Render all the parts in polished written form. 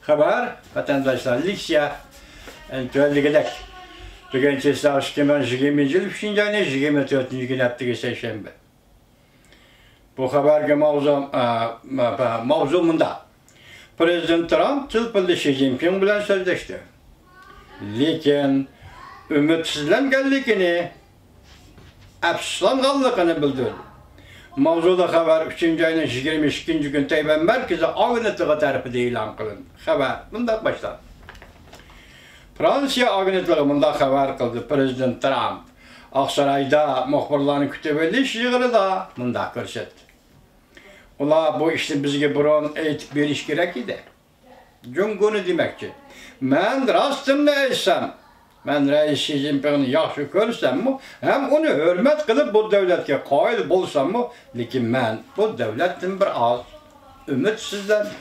Haber, vatandaşlar, Liksya, entüelligelek. Bugün çeşitli aşkıman 20. yıl, 3. ayına 24. gün yaptığı Seyşembe. Bu haberge mavzumunda Prezident Trump tılpıldı Xi Jinping bilen sözleşti. Lekin ümitsizlengenlikini, afsuslanganlığını bildirdi. Mavzuda haber 3. ayının 22. gün Tayvan merkezi agentliği tarafından ilan kılındı. Haber bundan başladı. Fransa agentliği bundan haber kıldı. Prezident Trump Aksaray'da muhbirlerin kütübeli yığını bundan görsetti. Ola bu işte bizge burun eğitip beriş gerek idi. Cumhur'u demekçi. Ben rastımda etsem, ben Reis Xi Jinping'ni yaxşı görsem mi, hem onu hürmet kılıp bu devletke qail bolsam mı, lekin ben bu devletten bir az ümitsizlendim.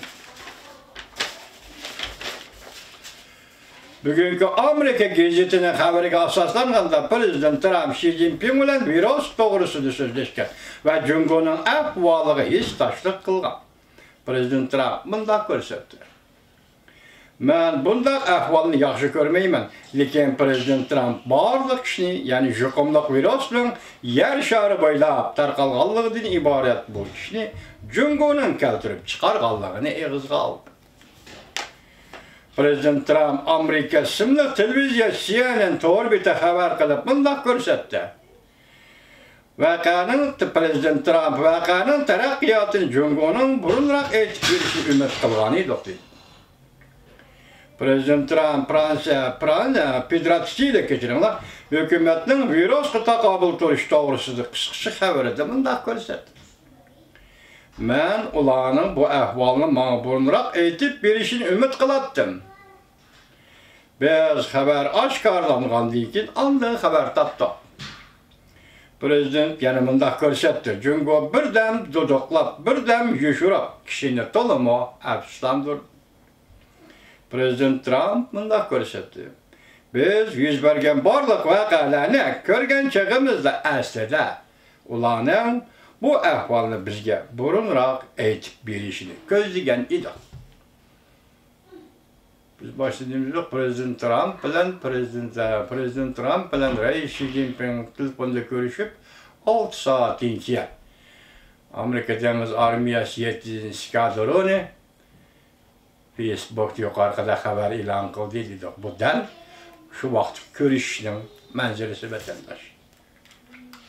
Bugünkü Amerika gazetinin haberiga asaslanganda Prezident Trump Xi Jinping bilen biraz doğrusunu sözleşken ve Cumhur'un ahvalığı hiç taşlık kılgan. Prezident Trump bundak görsetti. Ben bundak ahvalını yaxşı görmeymen, lekin Prezident Trump barlık kişini, yani jukumluk virüsünün yer şarı boylap tarqalganlığından ibaret bu kişini Cumhur'un keltirip çıkarganlığını eğizga aldı. Prezident Trump Amerika simli televizyon CNN torbite haber kılıp bundak görsetti. Prezident Trump vakanın terakkiyatını Cumhur'un burunrak etkilisi ümit kılganı doktu. Prezident Trump Fransa Federasyonu keçirinler hükümetinin virüs takabül turuşu doğrusudur kısıkçı haberinde bundak görsetti. Ben ulanın bu ahvalını bana burunrak eğitip berişini ümit kılattım. Biz haber aşkarlangan deyken andığı haber taptı. Prezident yanımında görsetti. Cumhur birdem duduklap, birdem yuşurap kişini tolumu afsuslandırdı. Prezident Trump bunda görsetti. Biz yüz bergen barlık vakalarını görgen çağımızda aslida ulanın bu ahvalını bizge burunrak eğitip berişini gözlegen idi. Biz başladığımızda Prezident Trump bilen Reis Xi Jinping telefonda görüşüp 6 saat inkiye Amerika Deniz Armiyası yetkili skadronu Facebook'ta yukarıda haber ilan kıldı dedik. Bu den şu vakit görüşünün manzarası vatandaş.